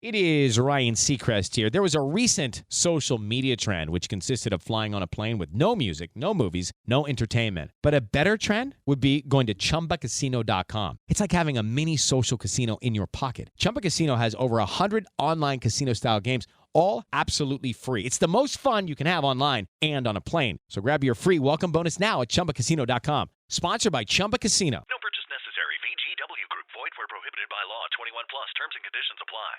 It is Ryan Seacrest here. There was a recent social media trend which consisted of flying on a plane with no music, no movies, no entertainment. But a better trend would be going to ChumbaCasino.com. It's like having a mini social casino in your pocket. Chumba Casino has over 100 online casino-style games, all absolutely free. It's the most fun you can have online and on a plane. So grab your free welcome bonus now at ChumbaCasino.com. Sponsored by Chumba Casino. No purchase necessary. VGW Group. Void where prohibited by law. 21 plus. Terms and conditions apply.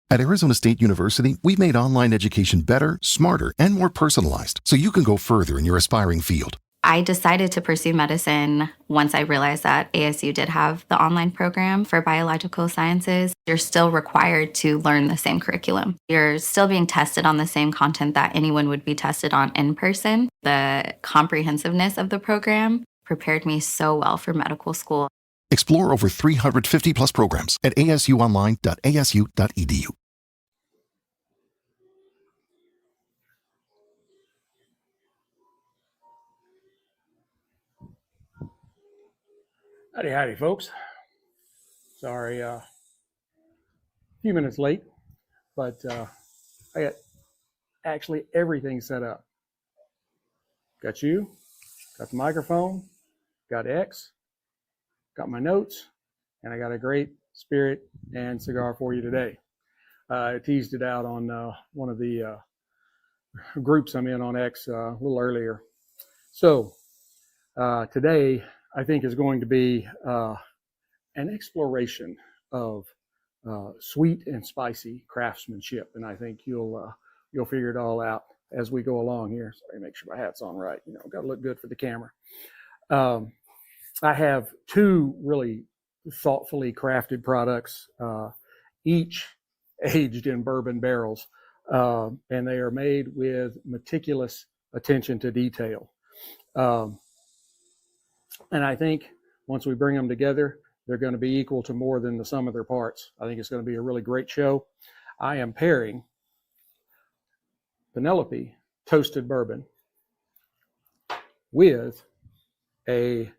At Arizona State University, we've made online education better, smarter, and more personalized so you can go further in your aspiring field. I decided to pursue medicine once I realized that ASU did have the online program for biological sciences. You're still required to learn the same curriculum. You're still being tested on the same content that anyone would be tested on in person. The comprehensiveness of the program prepared me so well for medical school. Explore over 350 plus programs at asuonline.asu.edu. Howdy, folks. Sorry, a few minutes late, but I got actually everything set up. Got you, got the microphone, got X, got my notes, and I got a great spirit and cigar for you today. I teased it out on one of the groups I'm in on X a little earlier. So today, I think is going to be an exploration of sweet and spicy craftsmanship, and I think you'll figure it all out as we go along here. Sorry, make sure my hat's on right. You know, got to look good for the camera. I have two really thoughtfully crafted products, each aged in bourbon barrels, and they are made with meticulous attention to detail. And I think once we bring them together, they're going to be equal to more than the sum of their parts. I think it's going to be a really great show. I am pairing Penelope Toasted Bourbon with a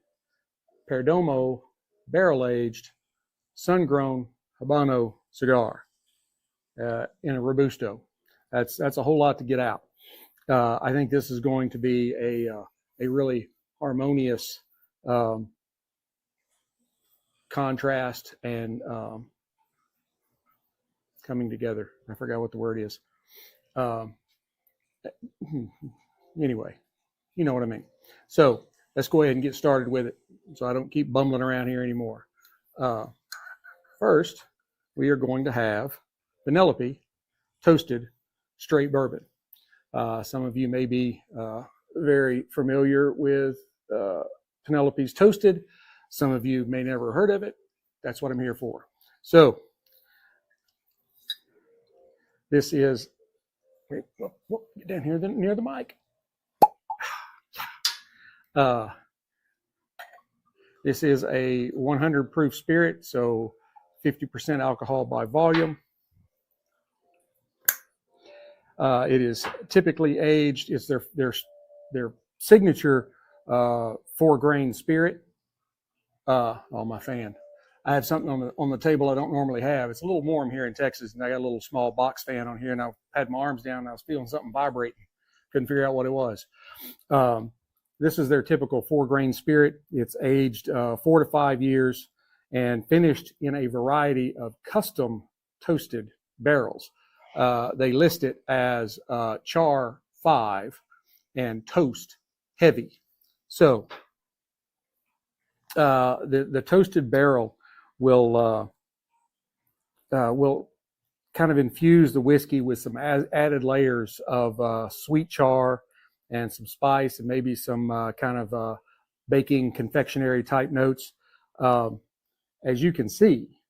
Perdomo barrel-aged Sungrown Habano cigar in a Robusto. That's a whole lot to get out. I think this is going to be a really harmonious contrast and coming together. I forgot what the word is. Anyway, you know what I mean. So let's go ahead and get started with it so I don't keep bumbling around here anymore. First, we are going to have Penelope Toasted Straight Bourbon. Some of you may be very familiar with Penelope's Toasted. Some of you may never heard of it. That's what I'm here for. So this is, get down here near the mic. This is a 100 proof spirit, so 50% alcohol by volume. It is typically aged. It's their signature 4-grain spirit. Oh, my fan. I have something on the table I don't normally have. It's a little warm here in Texas, and I got a little small box fan on here, and I had my arms down, and I was feeling something vibrating. Couldn't figure out what it was. This is their typical 4-grain spirit. It's aged 4 to 5 years and finished in a variety of custom toasted barrels. They list it as char 5 and toast heavy. So the toasted barrel will kind of infuse the whiskey with some added layers of sweet char and some spice and maybe some kind of baking confectionery type notes. As you can see,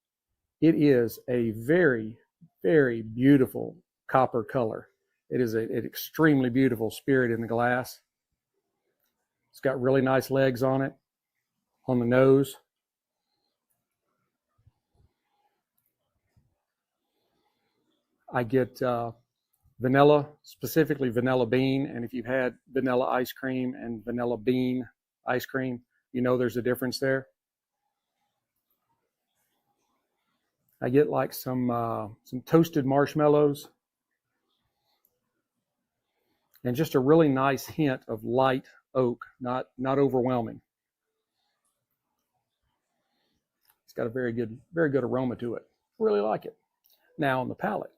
it is a very, very beautiful copper color. It is an extremely beautiful spirit in the glass. It's got really nice legs on it, on the nose. I get vanilla, specifically vanilla bean. And if you've had vanilla ice cream and vanilla bean ice cream, you know there's a difference there. I get like some toasted marshmallows and just a really nice hint of light oak, not overwhelming. It's got a very good aroma to it. Really like it. Now on the palate.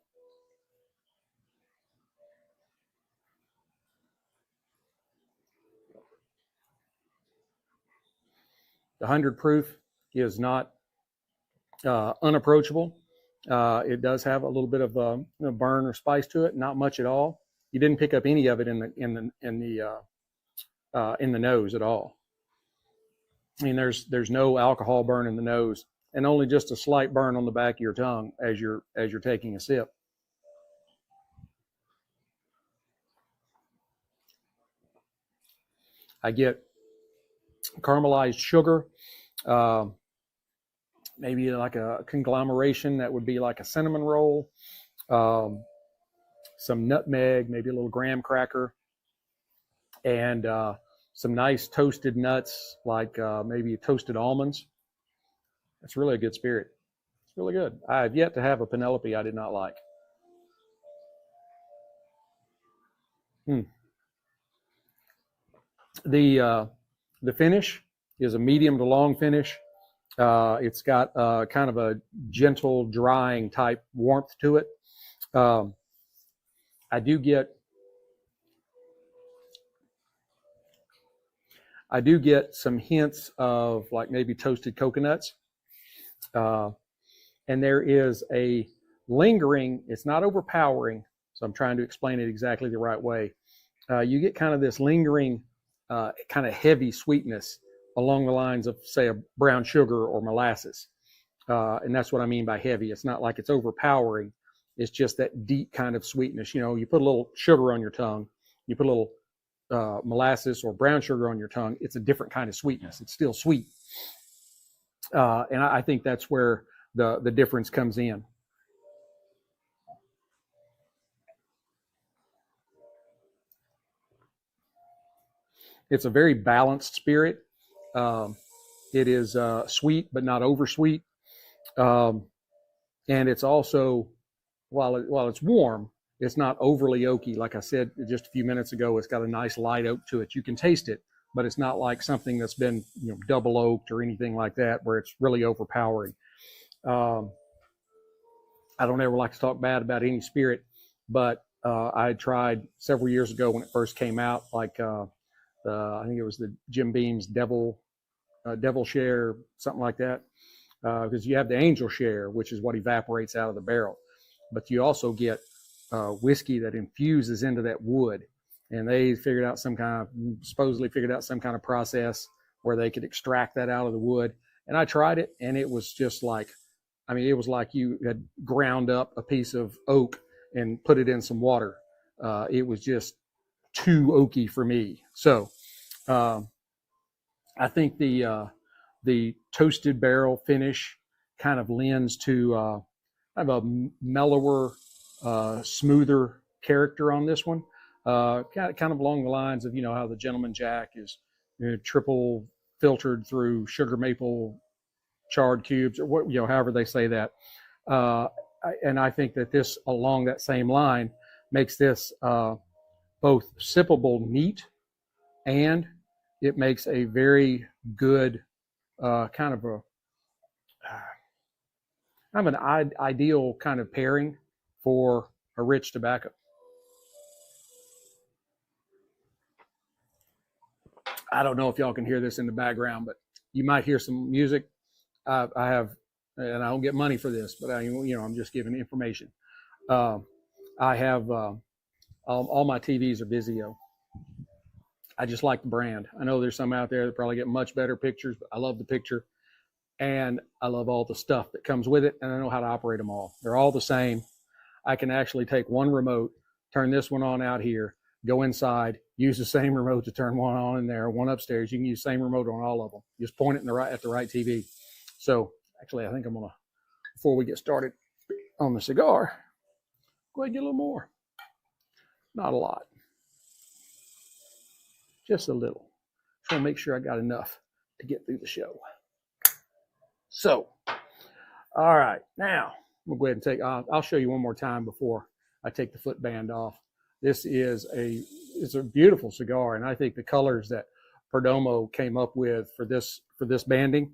The 100 proof is not unapproachable. It does have a little bit of burn or spice to it, not much at all. You didn't pick up any of it in the nose at all. I mean, there's no alcohol burn in the nose, and only just a slight burn on the back of your tongue as you're taking a sip. I get caramelized sugar, maybe like a conglomeration that would be like a cinnamon roll, some nutmeg, maybe a little graham cracker, and some nice toasted nuts like maybe toasted almonds. It's really a good spirit. It's really good. I've yet to have a Penelope I did not like. The finish is a medium to long finish. It's got kind of a gentle drying type warmth to it. I do get some hints of like maybe toasted coconuts. And there is a lingering, it's not overpowering, so I'm trying to explain it exactly the right way. You get kind of this lingering, kind of heavy sweetness along the lines of, say, a brown sugar or molasses. And that's what I mean by heavy. It's not like it's overpowering. It's just that deep kind of sweetness. You know, you put a little sugar on your tongue, you put a little molasses or brown sugar on your tongue, it's a different kind of sweetness. It's still sweet. And I think that's where the difference comes in. It's a very balanced spirit. It is sweet, but not oversweet. And it's also, while it's warm, it's not overly oaky. Like I said just a few minutes ago, it's got a nice light oak to it. You can taste it, but it's not like something that's been, you know, double oaked or anything like that, where it's really overpowering. I don't ever like to talk bad about any spirit, but I tried several years ago when it first came out, like I think it was the Jim Beam's Devil Share, something like that. Because you have the Angel Share, which is what evaporates out of the barrel, but you also get whiskey that infuses into that wood, and they supposedly figured out some kind of process where they could extract that out of the wood. And I tried it, and it was just like, I mean, it was like you had ground up a piece of oak and put it in some water. It was just too oaky for me. So I think the toasted barrel finish kind of lends to kind of a mellower, smoother character on this one. Kind of along the lines of, you know, how the Gentleman Jack is, you know, triple filtered through sugar maple charred cubes, or what, you know, however they say that. And I think that this, along that same line, makes this both sippable neat, and it makes a very good kind of an ideal kind of pairing for a rich tobacco. I don't know if y'all can hear this in the background, but you might hear some music. I have, and I don't get money for this, but I'm just giving information. I have all my TVs are Vizio. I just like the brand. I know there's some out there that probably get much better pictures, but I love the picture, and I love all the stuff that comes with it, and I know how to operate them all. They're all the same. I can actually take one remote, turn this one on out here, go inside, use the same remote to turn one on in there, one upstairs. You can use the same remote on all of them. Just point it at the right TV. So actually, I think I'm gonna, before we get started on the cigar, go ahead and get a little more. Not a lot, just a little. Just want to make sure I got enough to get through the show. So All right, now we'll go ahead and I'll show you one more time before I take the footband off. This is it's a beautiful cigar, and I think the colors that Perdomo came up with for this banding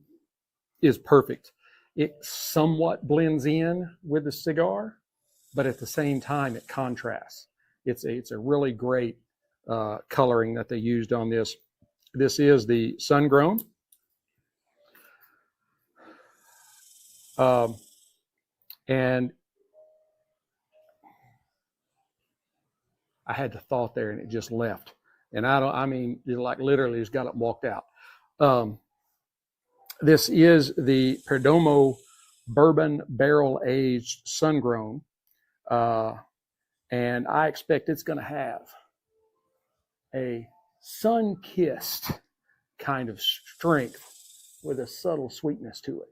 is perfect. It somewhat blends in with the cigar, but at the same time it contrasts. It's a really great coloring that they used on this. This is the Sungrown. And I had the thought there and it just left. And like literally just got up and walked out. This is the Perdomo Bourbon Barrel Aged Sungrown. And I expect it's going to have a sun-kissed kind of strength with a subtle sweetness to it.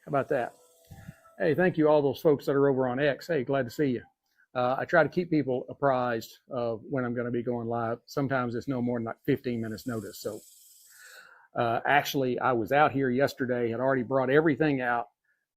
How about that? Hey, thank you all those folks that are over on X. Hey, glad to see you. I try to keep people apprised of when I'm going to be going live. Sometimes it's no more than like 15 minutes notice. So actually, I was out here yesterday, had already brought everything out.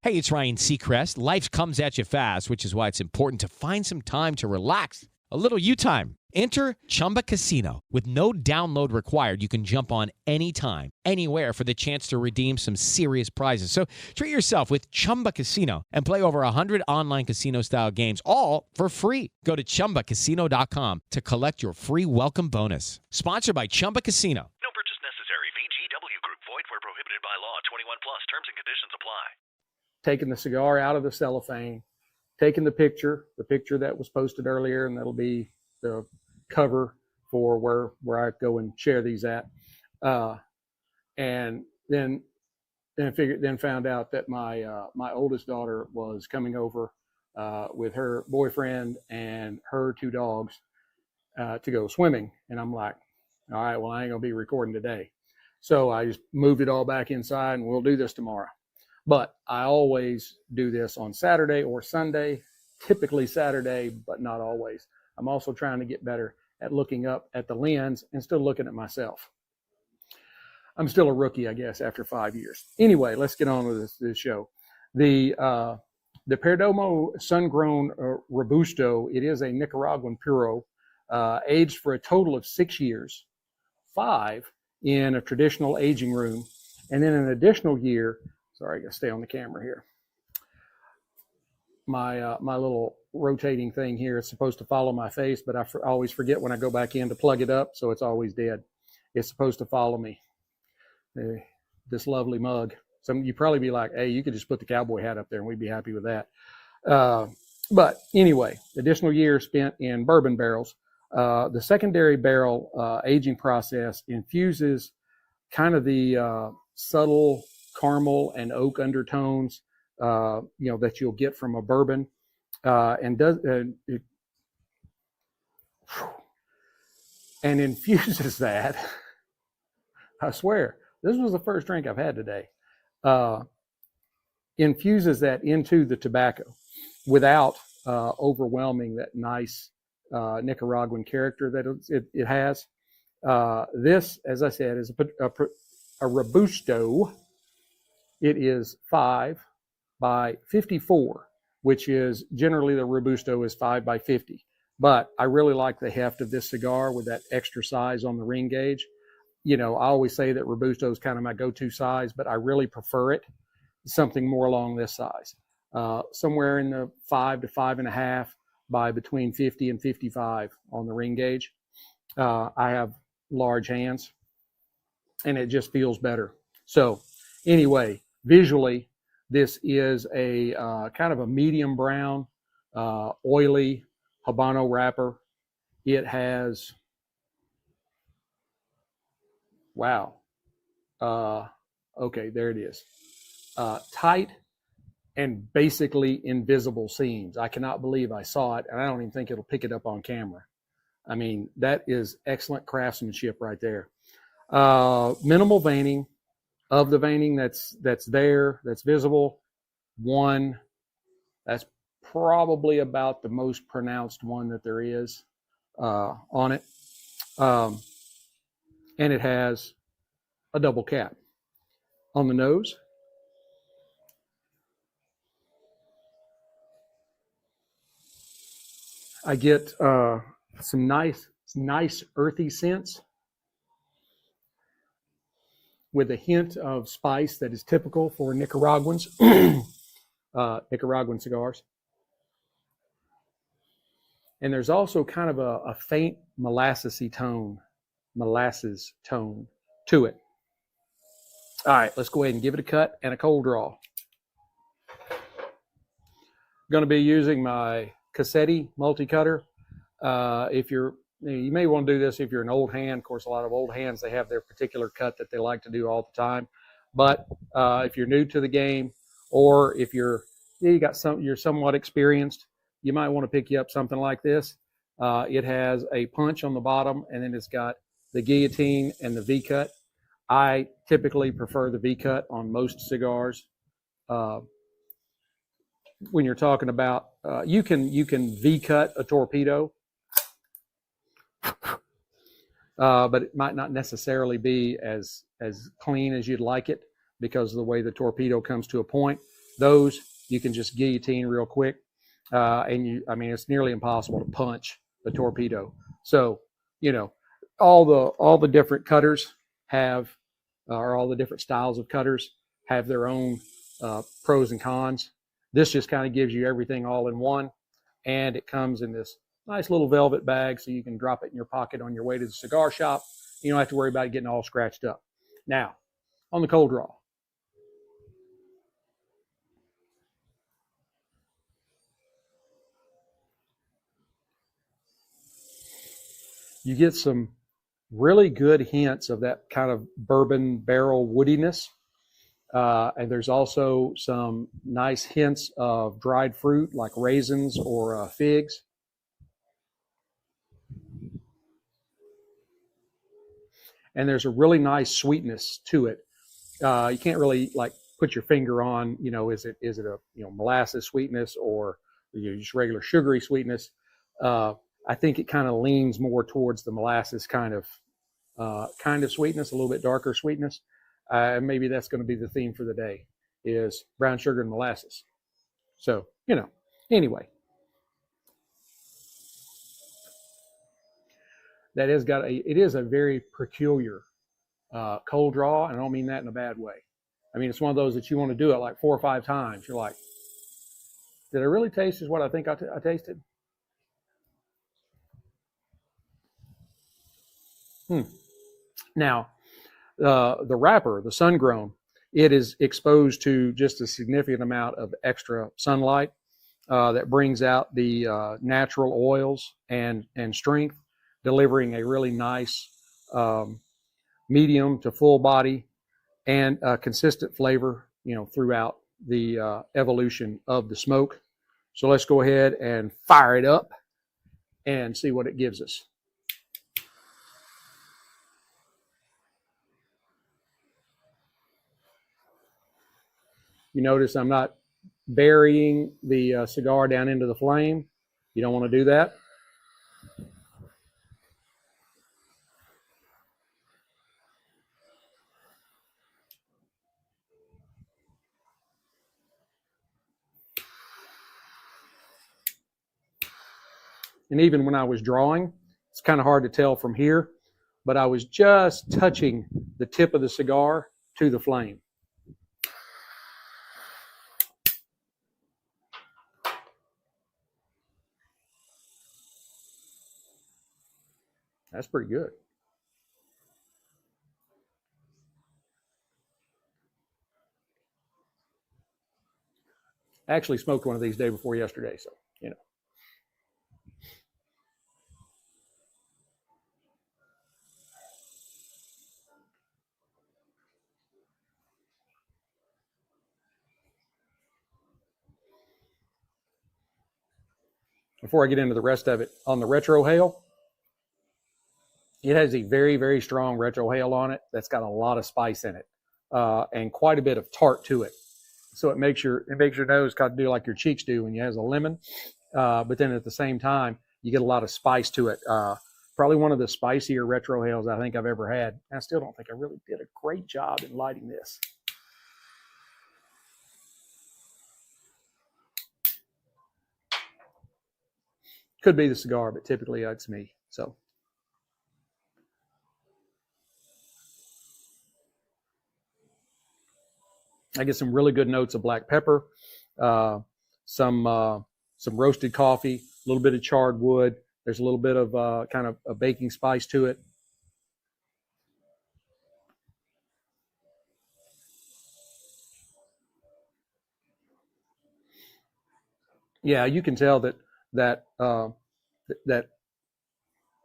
Hey, it's Ryan Seacrest. Life comes at you fast, which is why it's important to find some time to relax. A little you time. Enter Chumba Casino. With no download required, you can jump on anytime, anywhere for the chance to redeem some serious prizes. So treat yourself with Chumba Casino and play over 100 online casino-style games, all for free. Go to ChumbaCasino.com to collect your free welcome bonus. Sponsored by Chumba Casino. No purchase necessary. VGW Group. Void where prohibited by law. 21 plus. Terms and conditions apply. Taking the cigar out of the cellophane, taking the picture that was posted earlier, and that'll be the cover for where I go and share these at. And then found out that my oldest daughter was coming over with her boyfriend and her two dogs to go swimming. And I'm like, all right, well, I ain't gonna be recording today. So I just moved it all back inside, and we'll do this tomorrow. But I always do this on Saturday or Sunday, typically Saturday, but not always. I'm also trying to get better at looking up at the lens and still looking at myself. I'm still a rookie, I guess, after 5 years. Anyway, let's get on with this show. The Perdomo Sun-Grown Robusto, it is a Nicaraguan Puro, aged for a total of 6 years, 5 in a traditional aging room, and then an additional year. Sorry, I got to stay on the camera here. My little rotating thing here is supposed to follow my face, but I always forget when I go back in to plug it up, so it's always dead. It's supposed to follow me. This lovely mug. Some you probably be like, hey, you could just put the cowboy hat up there and we'd be happy with that. But anyway, additional year spent in bourbon barrels. The secondary barrel aging process infuses kind of the subtle caramel and oak undertones, that you'll get from a bourbon, and infuses that. I swear, this was the first drink I've had today. Infuses that into the tobacco without overwhelming that nice Nicaraguan character that it has. This, as I said, is a Robusto. It is 5 by 54, which is generally the Robusto is 5 by 50. But I really like the heft of this cigar with that extra size on the ring gauge. I always say that Robusto is kind of my go-to size, but I really prefer it something more along this size, somewhere in the 5 to 5.5 by between 50 and 55 on the ring gauge. I have large hands, and it just feels better. So anyway, visually, this is a kind of a medium brown, oily Habano wrapper. It has, wow. Okay, there it is. Tight and basically invisible seams. I cannot believe I saw it, and I don't even think it'll pick it up on camera. I mean, that is excellent craftsmanship right there. Minimal veining. Of the veining that's there, that's visible, one, that's probably about the most pronounced one that there is on it. And it has a double cap. On the nose, I get some nice earthy scents with a hint of spice that is typical for Nicaraguans, Nicaraguan cigars. And there's also kind of a faint molasses tone to it. All right, let's go ahead and give it a cut and a cold draw. I'm going to be using my Cassetti multi-cutter. You may want to do this if you're an old hand. Of course, a lot of old hands, they have their particular cut that they like to do all the time. But if you're new to the game, or if you're somewhat experienced, you might want to pick you up something like this. It has a punch on the bottom, and then it's got the guillotine and the V-cut. I typically prefer the V-cut on most cigars. When you're talking about, you can V-cut a torpedo, but it might not necessarily be as clean as you'd like it because of the way the torpedo comes to a point. Those you can just guillotine real quick, it's nearly impossible to punch the torpedo. So, all the different cutters have, or all the different styles of cutters have their own pros and cons. This just kind of gives you everything all in one, and it comes in this nice little velvet bag so you can drop it in your pocket on your way to the cigar shop. You don't have to worry about it getting all scratched up. Now, on the cold draw. You get some really good hints of that kind of bourbon barrel woodiness. And there's also some nice hints of dried fruit like raisins or figs. And there's a really nice sweetness to it. You can't really put your finger on, is it a molasses sweetness or just regular sugary sweetness. I think it kind of leans more towards the molasses kind of sweetness, a little bit darker sweetness. And maybe that's going to be the theme for the day, is brown sugar and molasses. So, anyway. It is a very peculiar cold draw, and I don't mean that in a bad way. I mean, it's one of those that you want to do it like 4 or 5 times. You're like, did I really taste as what I think I tasted? Now, the wrapper, the Sungrown, it is exposed to just a significant amount of extra sunlight that brings out the natural oils and strength, delivering a really nice medium to full body and consistent flavor, throughout the evolution of the smoke. So let's go ahead and fire it up and see what it gives us. You notice I'm not burying the cigar down into the flame. You don't want to do that. And even when I was drawing, it's kind of hard to tell from here, but I was just touching the tip of the cigar to the flame. That's pretty good. I actually smoked one of these day before yesterday, so, Before I get into the rest of it, on the retrohale, it has a very, very strong retrohale on it that's got a lot of spice in it, and quite a bit of tart to it. So it makes your nose kind of do like your cheeks do when you have a lemon, but then at the same time you get a lot of spice to it. Probably one of the spicier retrohales I think I've ever had. I still don't think I really did a great job in lighting this. Could be the cigar, but typically it's me. So. I get some really good notes of black pepper, some roasted coffee, a little bit of charred wood. There's a little bit of kind of a baking spice to it. Yeah, you can tell that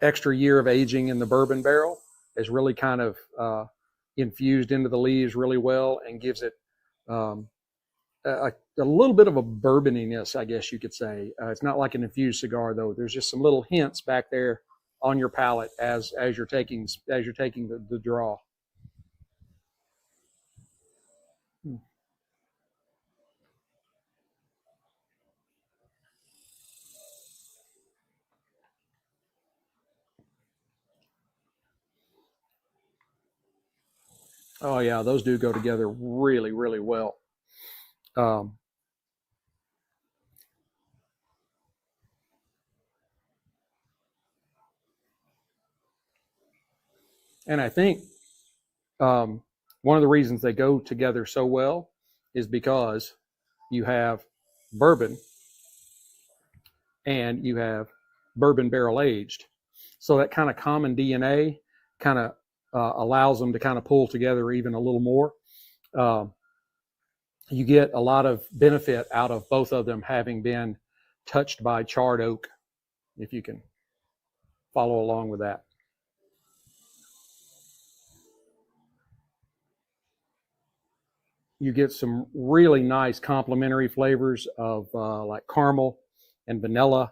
extra year of aging in the bourbon barrel is really kind of infused into the leaves really well and gives it a little bit of a bourboniness, I guess you could say. It's not like an infused cigar though. There's just some little hints back there on your palate as you're taking the draw. Oh yeah, those do go together really, really well. And I think one of the reasons they go together so well is because you have bourbon and you have bourbon barrel aged. So that kind of common DNA kind of allows them to kind of pull together even a little more. You get a lot of benefit out of both of them having been touched by charred oak, if you can follow along with that. You get some really nice complementary flavors of like caramel and vanilla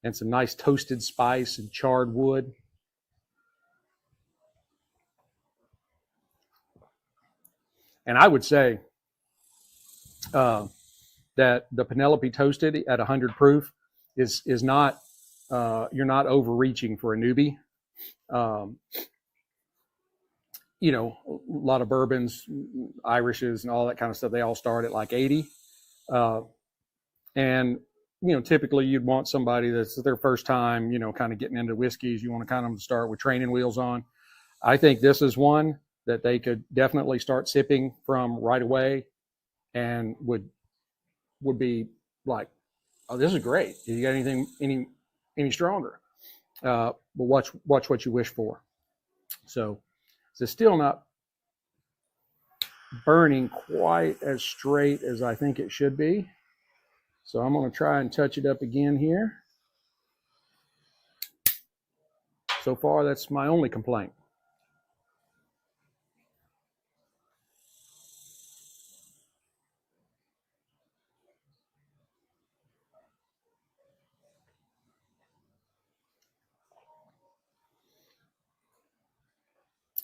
and some nice toasted spice and charred wood. And I would say that the Penelope Toasted at 100 proof is not, you're not overreaching for a newbie. You know, a lot of bourbons, Irishes and all that kind of stuff, they all start at like 80. And, you know, typically you'd want somebody that's their first time, you know, kind of getting into whiskeys. You want to kind of start with training wheels on. I think this is one that they could definitely start sipping from right away and would be like, oh, this is great. You got anything any stronger? But watch what you wish for. So it's still not burning quite as straight as I think it should be. So I'm going to try and touch it up again here. So far, that's my only complaint.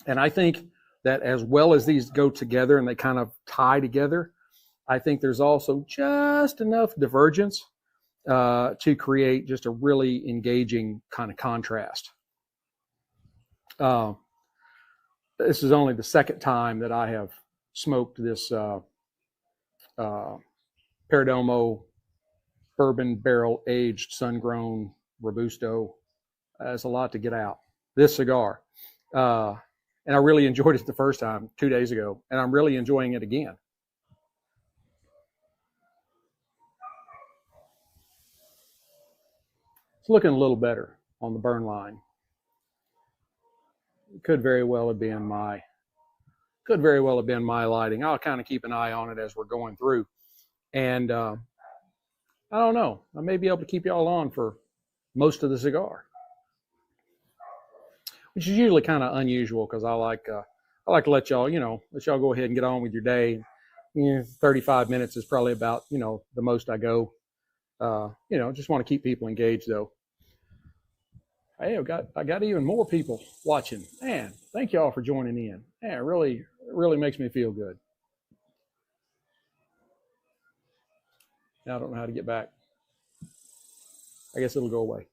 And I think that as well as these go together and they kind of tie together, I think there's also just enough divergence to create just a really engaging kind of contrast. This is only the second time that I have smoked this Perdomo bourbon barrel aged sun-grown Robusto. That's a lot to get out. This cigar. And I really enjoyed it the first time 2 days ago, and I'm really enjoying it again. It's looking a little better on the burn line. It could very well have been my lighting. I'll kind of keep an eye on it as we're going through. And I don't know. I may be able to keep y'all on for most of the cigar, which is usually kind of unusual because I like to let y'all go ahead and get on with your day. 35 minutes is probably about, the most I go. Just want to keep people engaged though. Hey, I got even more people watching. Man, thank y'all for joining in. Man, it really makes me feel good. Now I don't know how to get back. I guess it'll go away.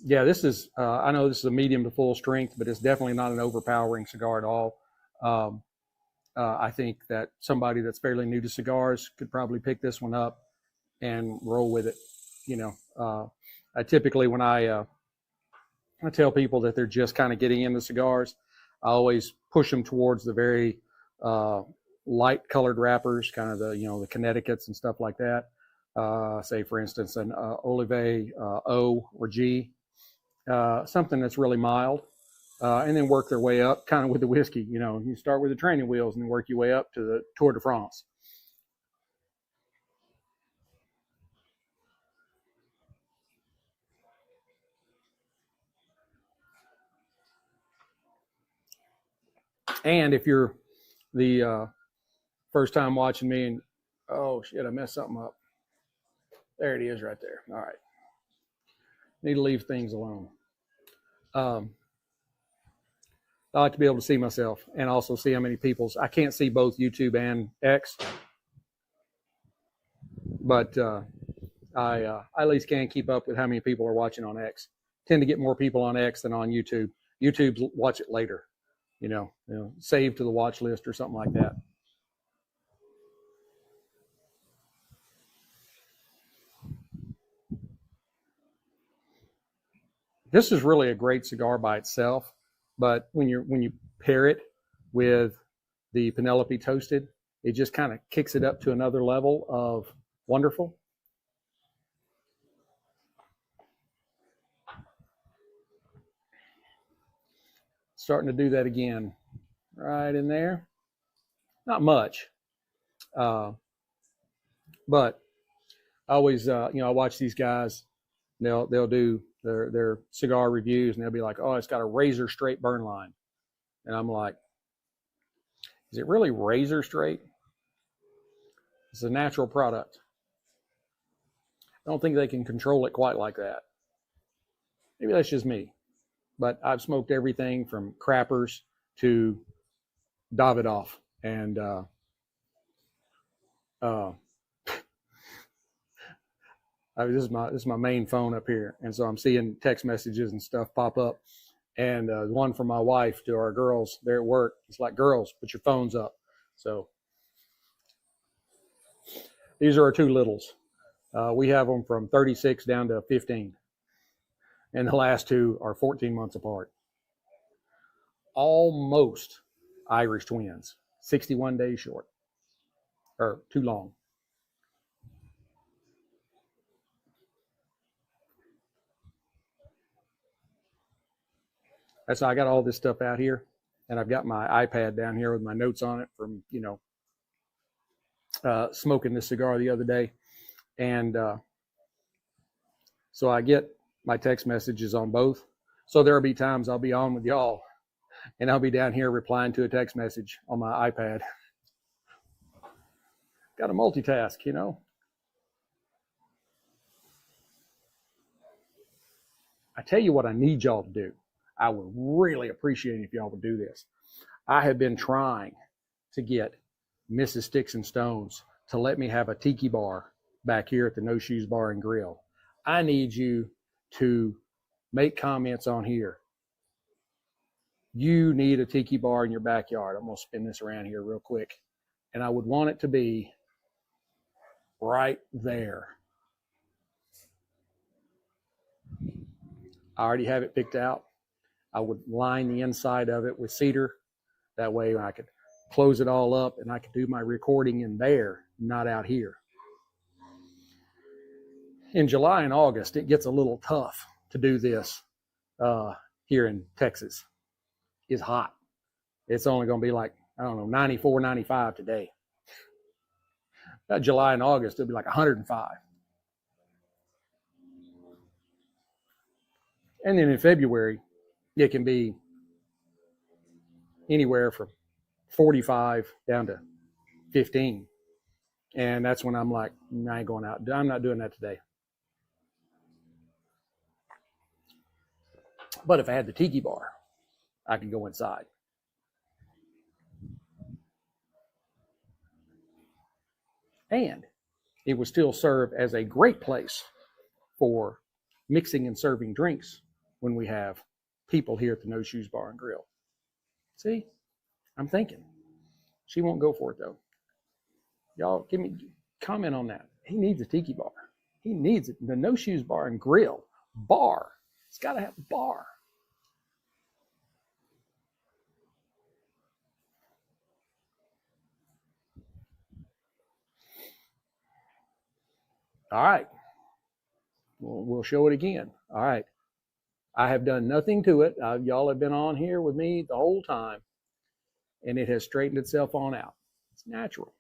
Yeah, this is, I know this is a medium to full strength, but it's definitely not an overpowering cigar at all. I think that somebody that's fairly new to cigars could probably pick this one up and roll with it. I typically, when I tell people that they're just kind of getting into cigars, I always push them towards the very light colored wrappers, kind of the Connecticut's and stuff like that. Say, for instance, an Olive O or G, something that's really mild. And then work their way up, kind of with the whiskey. You start with the training wheels and then work your way up to the Tour de France. And if you're the first time watching me and, oh shit, I messed something up. There it is right there. All right. Need to leave things alone. I like to be able to see myself and also see how many people's. I can't see both YouTube and X, but I at least can keep up with how many people are watching on X. Tend to get more people on X than on YouTube. YouTube's watch it later, save to the watch list or something like that. This is really a great cigar by itself, but when you pair it with the Penelope Toasted, it just kind of kicks it up to another level of wonderful. Starting to do that again, right in there. Not much, but I always, I watch these guys. They'll do their cigar reviews, and they'll be like, "Oh, it's got a razor straight burn line," and I'm like, "Is it really razor straight? It's a natural product. I don't think they can control it quite like that. Maybe that's just me, but I've smoked everything from crappers to Davidoff, and this is my main phone up here, and so I'm seeing text messages and stuff pop up, and one from my wife to our girls there at work. It's like, girls, put your phones up. So these are our two littles. We have them from 36 down to 15, and the last two are 14 months apart. Almost Irish twins, 61 days short, or too long. So I got all this stuff out here, and I've got my iPad down here with my notes on it from, smoking this cigar the other day. And so I get my text messages on both. So there'll be times I'll be on with y'all, and I'll be down here replying to a text message on my iPad. Got to multitask, I tell you what I need y'all to do. I would really appreciate it if y'all would do this. I have been trying to get Mrs. Sticks-n-Stonez to let me have a tiki bar back here at the No Shoes Bar and Grill. I need you to make comments on here. You need a tiki bar in your backyard. I'm going to spin this around here real quick. And I would want it to be right there. I already have it picked out. I would line the inside of it with cedar. That way I could close it all up and I could do my recording in there, not out here. In July and August, it gets a little tough to do this here in Texas. It's hot. It's only going to be like, 94, 95 today. July and August, it'll be like 105. And then in February, it can be anywhere from 45 down to 15. And that's when I'm like, I ain't going out. I'm not doing that today. But if I had the tiki bar, I could go inside. And it would still serve as a great place for mixing and serving drinks when we have people here at the No Shoes Bar and Grill. See, I'm thinking. She won't go for it though. Y'all comment on that. He needs a tiki bar. He needs it. The no shoes bar and grill bar. It's got to have a bar. All right. We'll show it again. All right. I have done nothing to it. Y'all have been on here with me the whole time, and it has straightened itself on out. It's natural.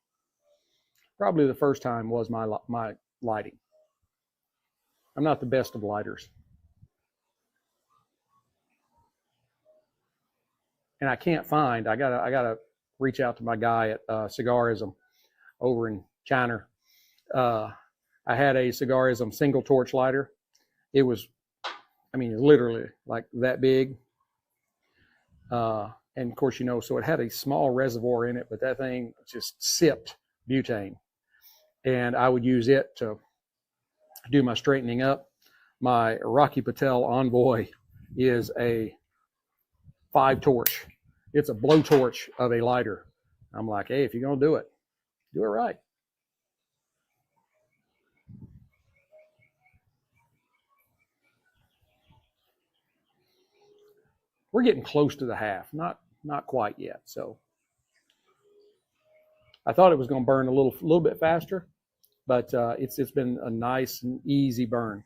Probably the first time was my lighting. I'm not the best of lighters. And I can't find, I gotta reach out to my guy at Cigarism over in China. I had a Cigarism single torch lighter. It was, I mean, literally like that big. And of course, you know, so it had a small reservoir in it, but that thing just sipped butane. And I would use it to do my straightening up. My Rocky Patel Envoy is a 5-torch. It's a blowtorch of a lighter. I'm like, hey, if you're going to do it right. We're getting close to the half, not quite yet. So I thought it was going to burn a little bit faster, but it's been a nice and easy burn.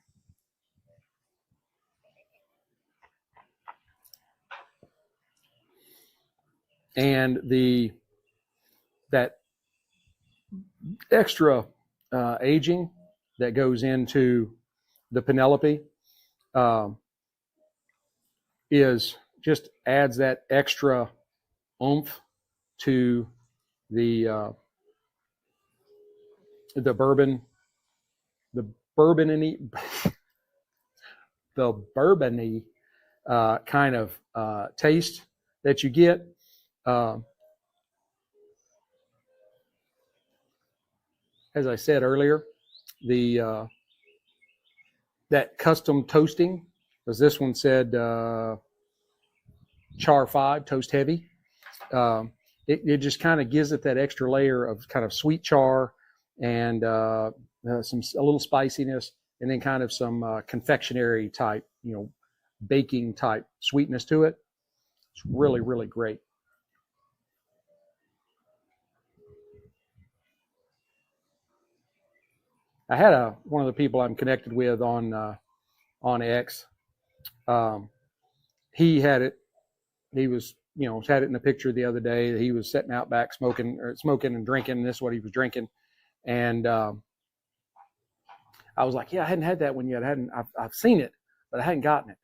And that extra aging that goes into the Penelope just adds that extra oomph to the bourbon, the bourbony kind of taste that you get. As I said earlier, that custom toasting, as this one said, char 5, toast heavy. It just kind of gives it that extra layer of kind of sweet char and a little spiciness, and then kind of some confectionery type, you know, baking type sweetness to it. It's really, really great. I had one of the people I'm connected with on X. He had it. He was, you know, had it in a picture the other day. He was sitting out back smoking and drinking. And this is what he was drinking. And I was like, yeah, I hadn't had that one yet. I've seen it, but I hadn't gotten it.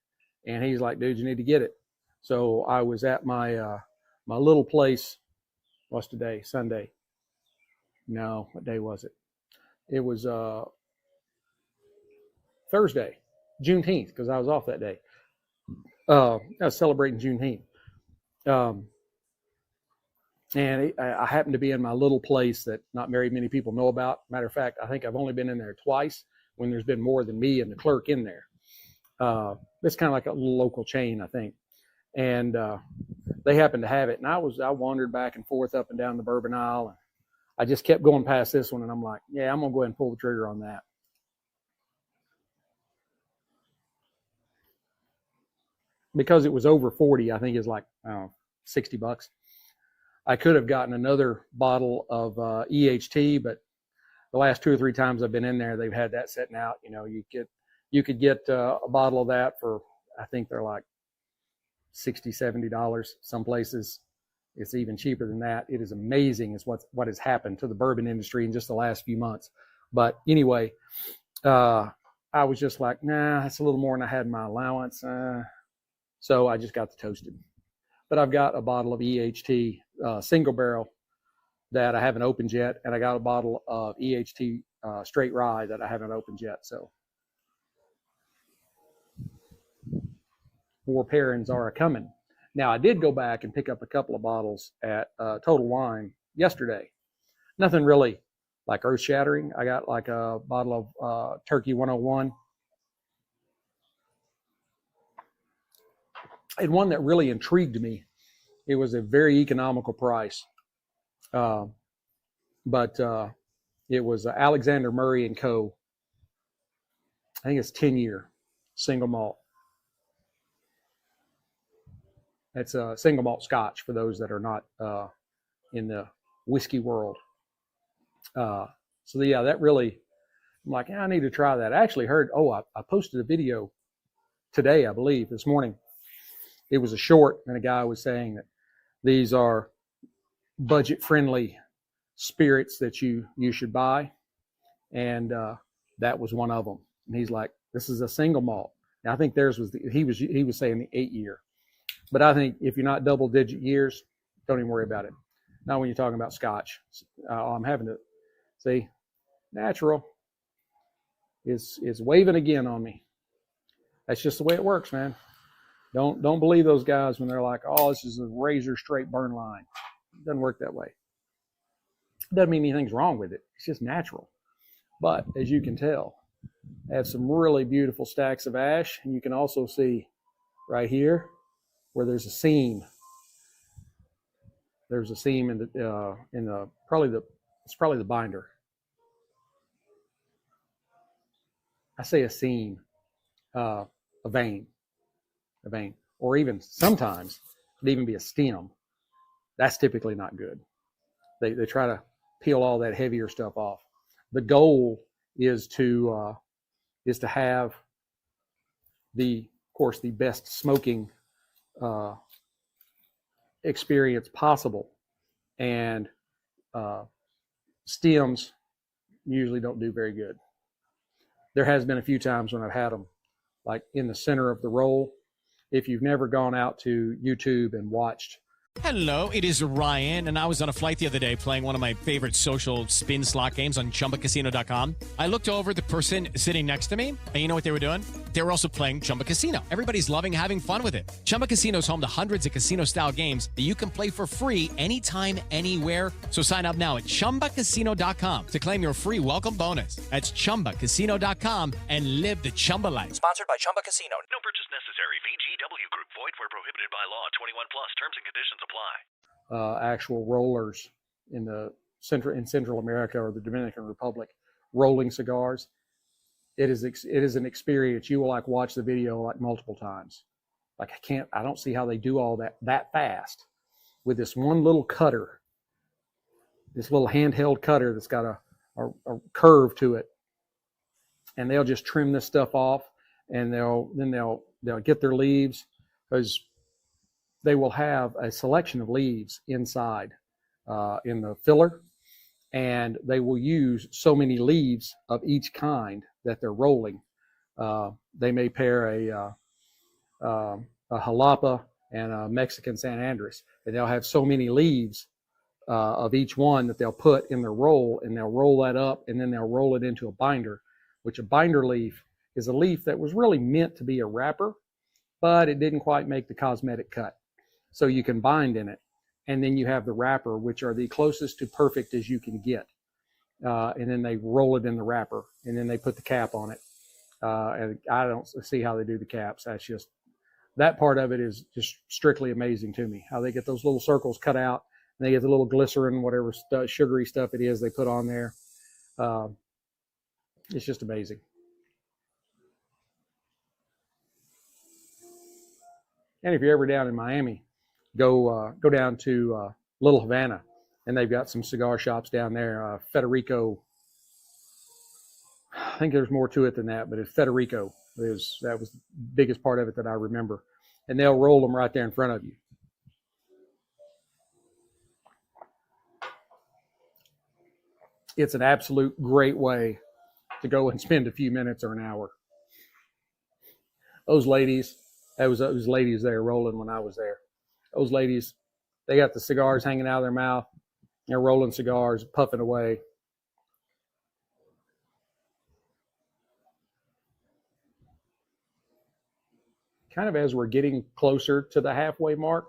And he's like, dude, you need to get it. So I was at my my little place. What's today? Sunday. No, what day was it? It was Thursday, Juneteenth, because I was off that day. I was celebrating Juneteenth. And I happened to be in my little place that not very many people know about. Matter of fact, I think I've only been in there twice when there's been more than me and the clerk in there. It's kind of like a little local chain, I think. And they happened to have it. And I wandered back and forth up and down the bourbon aisle. And I just kept going past this one. And I'm like, yeah, I'm going to go ahead and pull the trigger on that. Because it was over 40, I think it's like, I don't know, $60. I could have gotten another bottle of EHT, but the last 2 or 3 times I've been in there, they've had that sitting out. You know, you could get a bottle of that for, I think they're like $60, $70. Some places it's even cheaper than that. It is amazing is what has happened to the bourbon industry in just the last few months. But anyway, I was just like, nah, that's a little more than I had in my allowance. So I just got the toasted. But I've got a bottle of EHT single barrel that I haven't opened yet, and I got a bottle of EHT straight rye that I haven't opened yet. So more pairings are coming. Now I did go back and pick up a couple of bottles at Total Wine yesterday. Nothing really like earth shattering. I got like a bottle of Turkey 101. And one that really intrigued me. It was a very economical price. But it was Alexander Murray and Co. I think it's 10-year single malt. That's a single malt Scotch for those that are not in the whiskey world. So yeah, that really, I'm like, I need to try that. I actually heard, I posted a video today, I believe, this morning. It was a short, and a guy was saying that these are budget-friendly spirits that you should buy, and that was one of them. And he's like, this is a single malt. Now, I think theirs was he was saying the 8-year, but I think if you're not double-digit years, don't even worry about it. Not when you're talking about Scotch. I'm having to see natural is waving again on me. That's just the way it works, man. Don't believe those guys when they're like, oh, this is a razor straight burn line. It doesn't work that way. It doesn't mean anything's wrong with it. It's just natural. But as you can tell, I have some really beautiful stacks of ash, and you can also see right here where there's a seam. There's a seam in the probably the binder. I say a seam, a vein, or even sometimes it'd even be a stem. That's typically not good. They try to peel all that heavier stuff off. The goal is to have of course, the best smoking experience possible, and stems usually don't do very good. There has been a few times when I've had them like in the center of the roll. If you've never gone out to YouTube and watched. Hello, it is Ryan, and I was on a flight the other day playing one of my favorite social spin slot games on ChumbaCasino.com. I looked over the person sitting next to me, and you know what they were doing? They were also playing Chumba Casino. Everybody's loving having fun with it. Chumba Casino is home to hundreds of casino-style games that you can play for free anytime, anywhere. So sign up now at ChumbaCasino.com to claim your free welcome bonus. That's ChumbaCasino.com and live the Chumba life. Sponsored by Chumba Casino. No purchase necessary. VGW Group. Void where prohibited by law. 21 plus. Terms and conditions apply. Actual rollers in Central America or the Dominican Republic, rolling cigars. It is an experience. You will like watch the video like multiple times. Like I don't see how they do all that fast with this one little cutter, this little handheld cutter that's got a curve to it, and they'll just trim this stuff off, and they'll get their leaves, because they will have a selection of leaves inside in the filler, and they will use so many leaves of each kind that they're rolling. They may pair a jalapa and a Mexican San Andres, and they'll have so many leaves of each one that they'll put in their roll, and they'll roll that up, and then they'll roll it into a binder, which a binder leaf is a leaf that was really meant to be a wrapper, but it didn't quite make the cosmetic cut. So you can bind in it. And then you have the wrapper, which are the closest to perfect as you can get. And then they roll it in the wrapper, and then they put the cap on it. And I don't see how they do the caps. That part of it is just strictly amazing to me, how they get those little circles cut out, and they get the little glycerin, whatever sugary stuff it is they put on there. It's just amazing. And if you're ever down in Miami, go down to Little Havana, and they've got some cigar shops down there. Federico, I think there's more to it than that, but it's Federico. That was the biggest part of it that I remember. And they'll roll them right there in front of you. It's an absolute great way to go and spend a few minutes or an hour. Those ladies, those ladies there rolling when I was there. Those ladies, they got the cigars hanging out of their mouth. They're rolling cigars, puffing away. Kind of as we're getting closer to the halfway mark,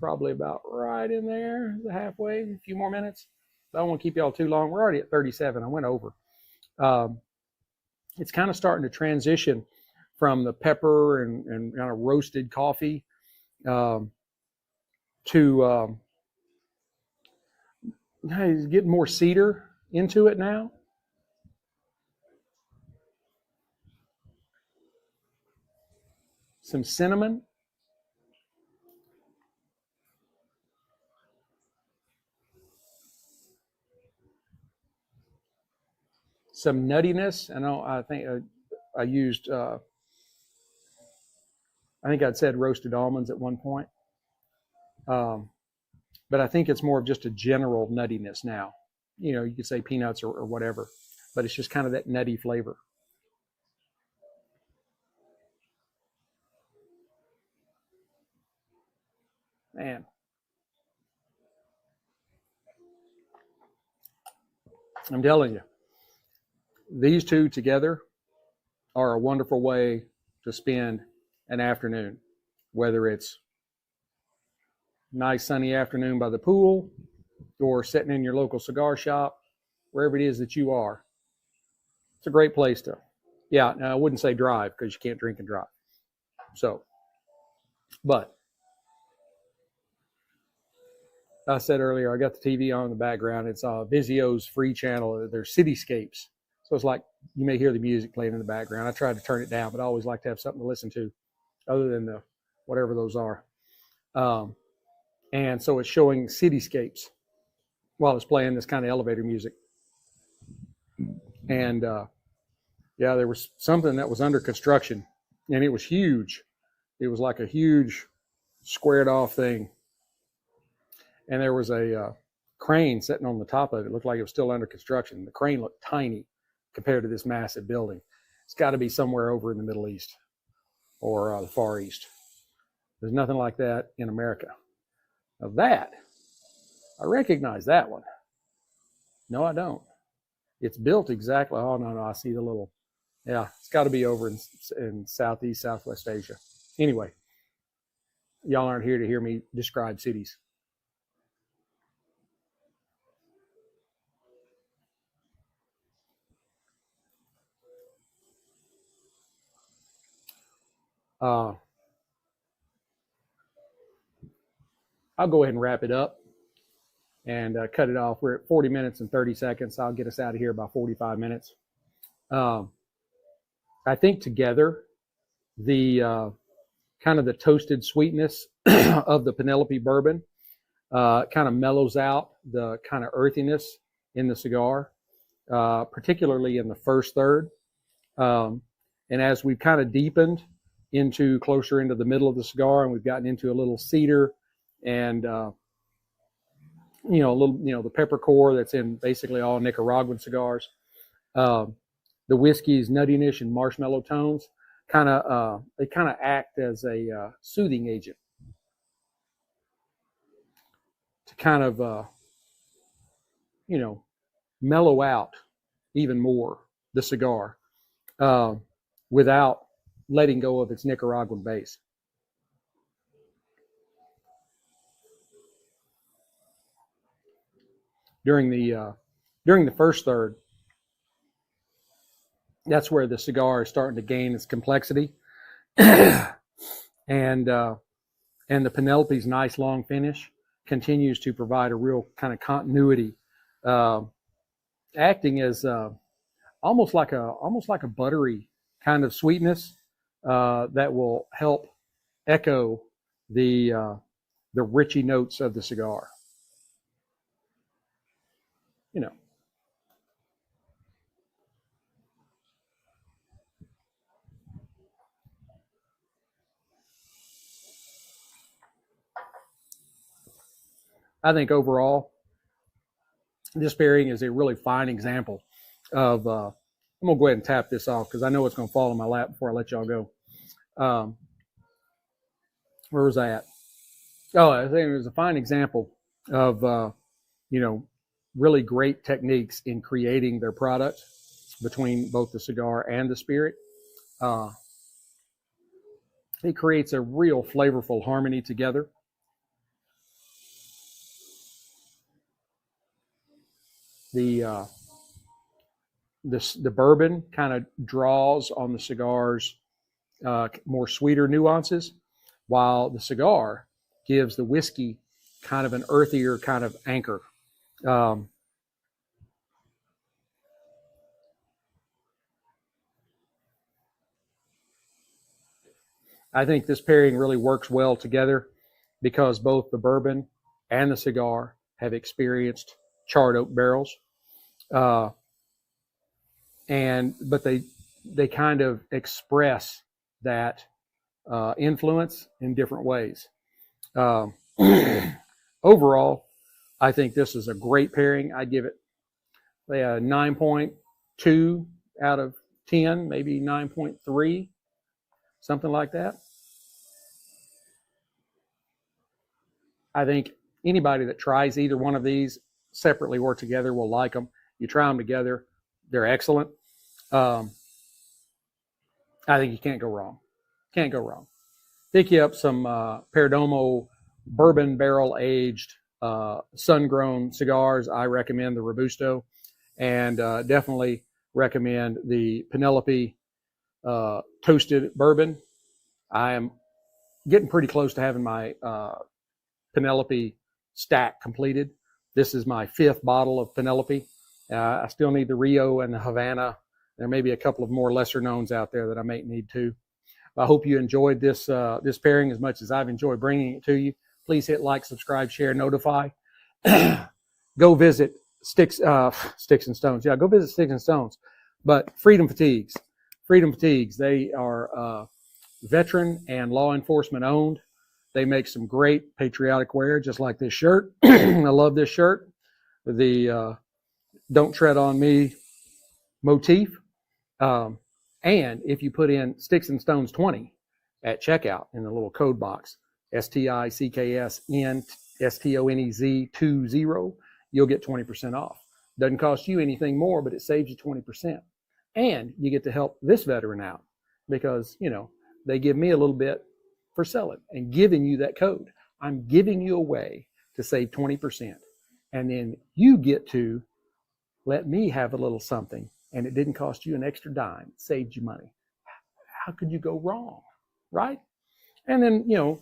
probably about right in there, the halfway, a few more minutes. I don't want to keep y'all too long. We're already at 37. I went over. It's kind of starting to transition from the pepper and kind of roasted coffee to He's getting more cedar into it now. Some cinnamon. Some nuttiness. I think I used, I think I'd said roasted almonds at one point. But I think it's more of just a general nuttiness now. You could say peanuts or whatever, but it's just kind of that nutty flavor. Man. I'm telling you, these two together are a wonderful way to spend an afternoon, whether it's nice sunny afternoon by the pool or sitting in your local cigar shop, wherever it is that you are. It's a great place to, now I wouldn't say drive because you can't drink and drive. So, but I said earlier, I got the TV on in the background. It's Vizio's free channel. There's cityscapes. So it's like you may hear the music playing in the background. I tried to turn it down, but I always like to have something to listen to other than the whatever those are. And so it's showing cityscapes while it's playing this kind of elevator music. And there was something that was under construction, and it was huge. It was like a huge squared off thing. And there was a crane sitting on the top of it. It looked like it was still under construction. The crane looked tiny compared to this massive building. It's got to be somewhere over in the Middle East or the Far East. There's nothing like that in America. Now that, I recognize that one. No, I don't. It's built exactly. Oh, no, I see the little. Yeah, it's got to be over in Southeast, Southwest Asia. Anyway, y'all aren't here to hear me describe cities. I'll go ahead and wrap it up and cut it off. We're at 40 minutes and 30 seconds. I'll get us out of here by 45 minutes. I think together, the kind of the toasted sweetness of the Penelope Bourbon kind of mellows out the kind of earthiness in the cigar, particularly in the first third. And as we've kind of deepened closer into the middle of the cigar, and we've gotten into a little cedar and a little the peppercorn that's in basically all Nicaraguan cigars. The whiskey's nuttiness and marshmallow tones they kind of act as a soothing agent to kind of mellow out even more the cigar without letting go of its Nicaraguan base. During the first third, that's where the cigar is starting to gain its complexity, and the Penelope's nice long finish continues to provide a real kind of continuity, acting as almost like a buttery kind of sweetness that will help echo the richy notes of the cigar. I think overall, this pairing is a really fine example of, I'm going to go ahead and tap this off because I know it's going to fall in my lap before I let y'all go. Where was I at? Oh, I think it was a fine example of, really great techniques in creating their product between both the cigar and the spirit. It creates a real flavorful harmony together. The bourbon kind of draws on the cigar's more sweeter nuances, while the cigar gives the whiskey kind of an earthier kind of anchor I think this pairing really works well together because both the bourbon and the cigar have experienced charred oak barrels, but they kind of express that influence in different ways. Overall, I think this is a great pairing. I give it a 9.2 out of 10, maybe 9.3, something like that. I think anybody that tries either one of these separately or together will like them. You try them together, they're excellent. I think you can't go wrong. Can't go wrong. Pick you up some Perdomo bourbon barrel aged sun-grown cigars. I recommend the Robusto, and definitely recommend the Penelope Toasted Bourbon. I am getting pretty close to having my Penelope stack completed. This is my 5th bottle of Penelope. I still need the Rio and the Havana. There may be a couple of more lesser knowns out there that I may need to. I hope you enjoyed this pairing as much as I've enjoyed bringing it to you. Please hit like, subscribe, share, notify. Go visit Sticks-n-Stonez. Yeah, go visit Sticks-n-Stonez. But Freedom Fatigues, they are veteran and law enforcement owned. They make some great patriotic wear, just like this shirt. I love this shirt. The Don't Tread on Me motif. And if you put in Sticks-n-Stonez 20 at checkout in the little code box, STICKSN-STONEZ 20, you'll get 20% off. Doesn't cost you anything more, but it saves you 20%. And you get to help this veteran out because, they give me a little bit for selling and giving you that code. I'm giving you a way to save 20%. And then you get to let me have a little something, and it didn't cost you an extra dime. It saved you money. How could you go wrong, right? And then, you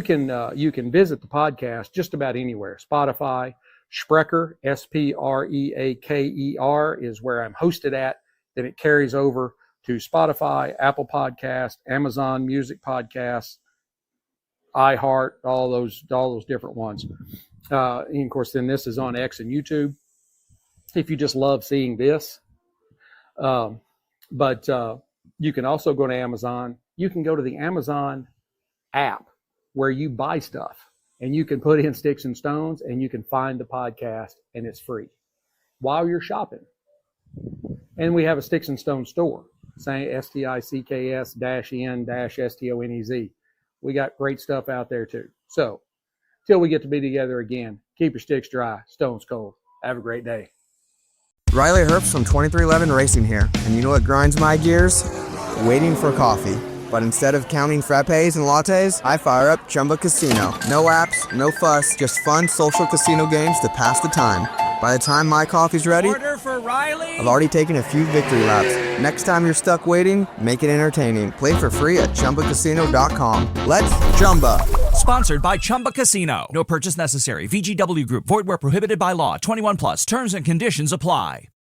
can visit the podcast just about anywhere. Spotify, Spreaker, Spreaker is where I'm hosted at. Then it carries over to Spotify, Apple Podcast, Amazon Music Podcasts, iHeart, all those different ones. And of course, then this is on X and YouTube. If you just love seeing this, but you can also go to Amazon. You can go to the Amazon app where you buy stuff, and you can put in Sticks-n-Stonez, and you can find the podcast, and it's free while you're shopping. And we have a Sticks-n-Stonez store, saying STICKS-N-STONEZ. We got great stuff out there too. So, till we get to be together again, keep your sticks dry, stones cold. Have a great day. Riley Herbst from 2311 Racing here, and you know what grinds my gears? Waiting for coffee. But instead of counting frappes and lattes, I fire up Chumba Casino. No apps, no fuss, just fun social casino games to pass the time. By the time my coffee's ready, order for Riley. I've already taken a few victory laps. Next time you're stuck waiting, make it entertaining. Play for free at ChumbaCasino.com. Let's Chumba. Sponsored by Chumba Casino. No purchase necessary. VGW Group. Void where prohibited by law. 21 plus. Terms and conditions apply.